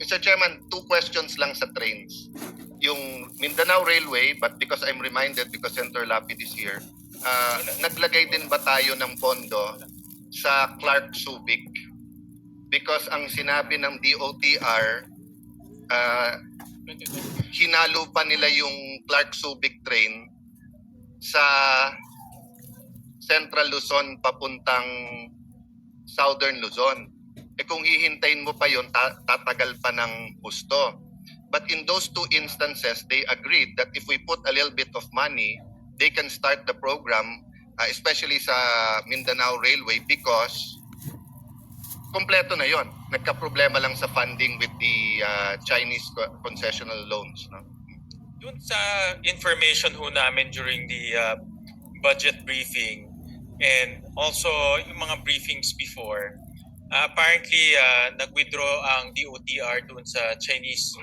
Mr. Chairman, 2 questions lang sa trains. Yung Mindanao Railway, but because I'm reminded because Senator Lapid is here, naglagay din ba tayo ng pondo sa Clark Subic? Because ang sinabi ng DOTR, hinalo pa nila yung Clark Subic train sa Central Luzon papuntang Southern Luzon. Kung hihintayin mo pa yon, tatagal pa ng husto. But in those 2 instances, they agreed that if we put a little bit of money, they can start the program, especially sa Mindanao Railway, because kompleto na yon. Nagka-problema lang sa funding with the Chinese concessional loans. No? Doon sa information ho namin during the budget briefing and also yung mga briefings before, apparently nag-withdraw ang DOTR doon sa Chinese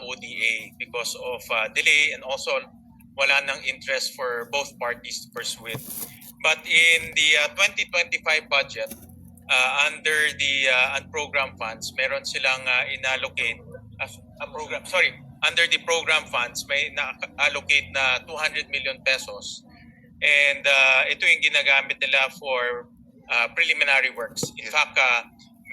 ODA because of delay and also wala nang interest for both parties to pursue it. But in the 2025 budget, under the unprogrammed funds, meron silang inallocate under the program funds may na-allocate na 200 million pesos. And ito yung ginagamit nila for preliminary works. In fact,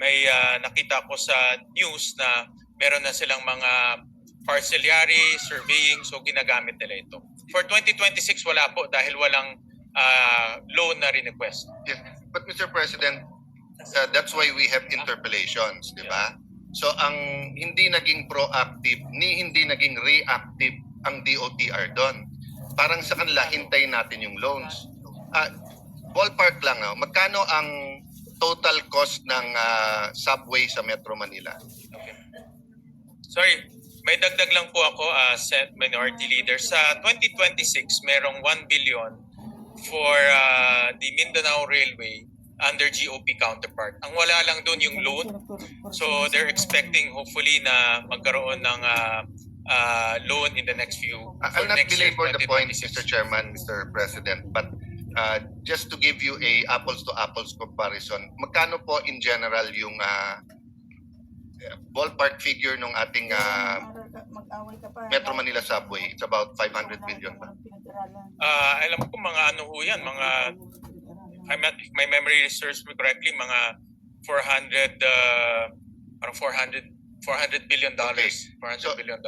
may nakita ko sa news na meron na silang mga parcellary, surveying, so ginagamit nila ito. For 2026, wala po dahil walang loan na request. Yes. But Mr. President, that's why we have interpellations, di ba? So ang hindi naging proactive, ni hindi naging reactive ang DOTR doon. Parang sa kanila, hintayin natin yung loans. Ballpark lang, magkano ang total cost ng subway sa Metro Manila? Okay. Sorry, may dagdag lang po ako, Minority Leader. Sa 2026, merong 1 billion for the Mindanao Railway under GOP counterpart. Ang wala lang doon yung loan. So they're expecting hopefully na magkaroon ng loan in the next few. I'll not belabor the point, Mr. Chairman, Mr. President, but just to give you a apples to apples comparison, magkano po in general yung ballpark figure ng ating Metro Manila subway? It's about 500 billion ba? Alam ko mga ano ho yan, mga if my memory serves me correctly, mga 400 billion dollars. Okay. $400 billion.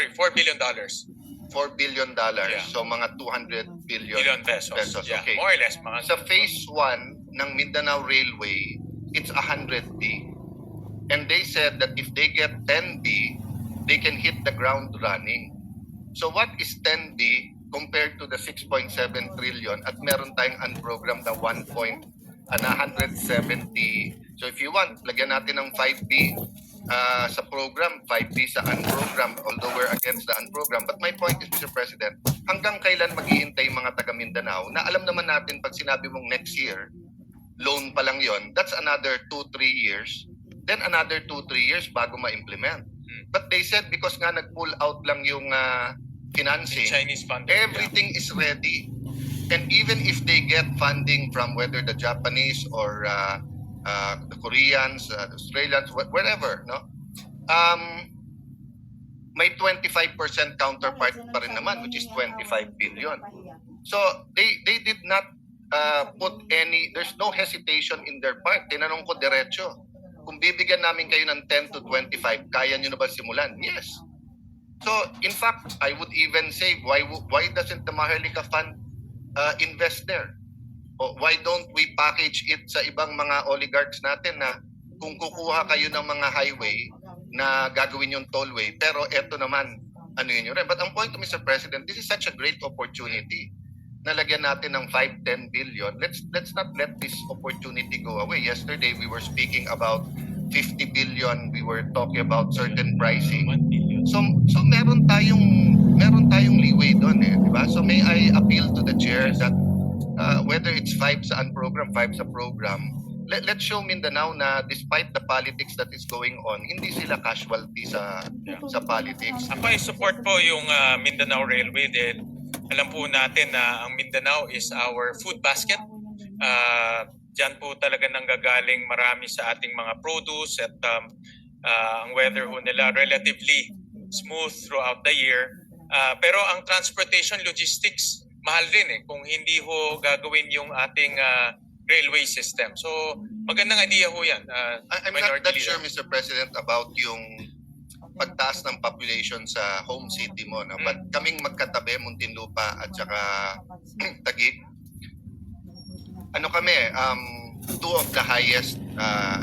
$4 billion. $4 billion. Yeah. So mga 200 billion pesos. Yeah, okay. More or less. Mga sa phase 1 ng Mindanao Railway, it's 100 B. And they said that if they get 10 B, they can hit the ground running. So what is 10 B compared to the 6.7 trillion at meron tayong unprogrammed na 170. So if you want, lagyan natin ng 5B sa program, 5B sa unprogrammed, although we're against the unprogrammed. But my point is, Mr. President, hanggang kailan maghihintay mga taga Mindanao na alam naman natin pag sinabi mong next year, loan pa lang yon, that's another 2-3 years, then another 2-3 years bago ma-implement. But they said because nga nag-pull out lang yung financing, Chinese funding, everything is ready. And even if they get funding from whether the Japanese or the Koreans, the Australians, wherever, no? May 25% counterpart pa rin naman, which is 25 billion. So they did not put any, there's no hesitation in their part. Tinanong ko diretso, kung bibigyan namin kayo ng 10 to 25, kaya nyo na ba simulan? Yes. So, in fact, I would even say, why doesn't the Maharlika Fund invest there? O why don't we package it sa ibang mga oligarchs natin na kung kukuha kayo ng mga highway na gagawin yung tollway, pero eto naman, ano yun rin. But ang point, Mr. President, this is such a great opportunity. Nalagyan natin ng 5-10 billion. Let's not let this opportunity go away. Yesterday, we were speaking about 50 billion. We were talking about certain pricing. So meron tayong leeway doon, di ba? So may I appeal to the chair that whether it's 5 sa unprogram, 5 sa program, let's show Mindanao na despite the politics that is going on, hindi sila casualty sa politics. Ako ay support po yung Mindanao Railway dahil alam po natin na ang Mindanao is our food basket. Diyan po talaga nanggagaling marami sa ating mga produce at Ang weather ho nila relatively smooth throughout the year. Pero ang transportation logistics, mahal rin kung hindi ho gagawin yung ating railway system. So magandang idea ho yan. I'm not that sure, Mr. President, about yung pagtaas ng population sa home city mo. No? But kaming magkatabi, Muntinlupa at saka Taguig, ano kami, two of the highest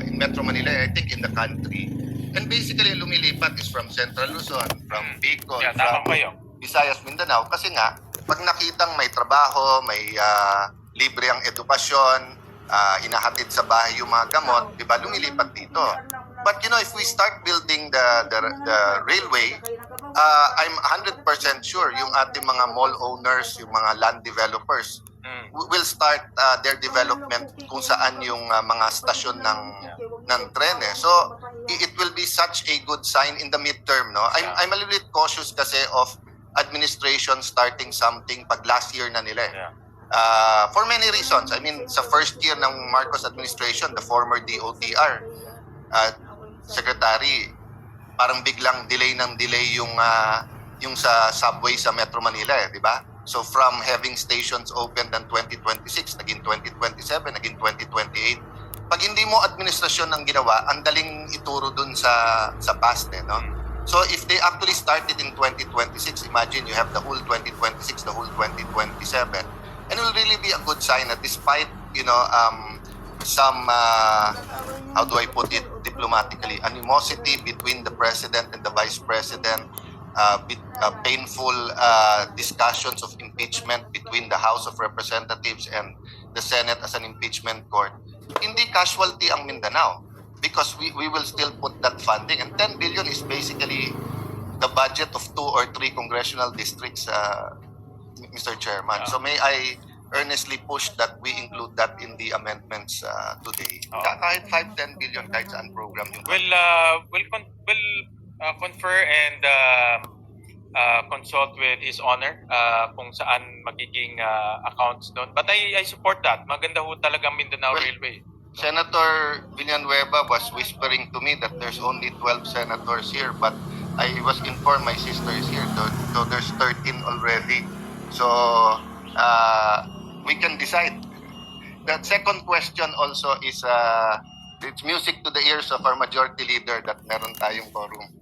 in Metro Manila, I think in the country. And basically, lumilipat is from Central Luzon, from Bicol, Yeah, tama from kayo. Visayas, Mindanao. Kasi nga, pag nakitang may trabaho, may libre ang edukasyon, hinahatid sa bahay yung mga gamot, di ba, lumilipat dito. But you know, if we start building the railway, I'm 100% sure yung ating mga mall owners, yung mga land developers, will start their development kung saan yung mga stasyon ng tren. So it will be such a good sign in the midterm. No, I'm a little bit cautious kasi of administration starting something pag last year na nila. For many reasons. I mean, sa first year ng Marcos administration, the former DOTR secretary, parang biglang delay yung sa subway sa Metro Manila, di ba? So from having stations opened in 2026, naging 2027, naging 2028. Pag hindi mo administrasyon ang ginawa, ang daling ituro dun sa past, no? So if they actually started in 2026, imagine you have the whole 2026, the whole 2027. And it will really be a good sign that despite, you know, some, how do I put it diplomatically, animosity between the president and the vice president, painful discussions of impeachment between the House of Representatives and the Senate as an impeachment court, hindi casualty ang Mindanao because we will still put that funding. And 10 billion is basically the budget of 2 or 3 congressional districts, Mr. Chairman. So may I earnestly push that we include that in the amendments today. Kahit 5-10 billion, kahit saan program yung We'll confer and consult with His Honor kung saan magiging accounts doon. But I support that. Maganda ho talaga Mindanao Railway. Senator Villanueva was whispering to me that there's only 12 senators here, but I was informed my sister is here, so there's 13 already. So we can decide. The second question also is it's music to the ears of our majority leader that meron tayong quorum.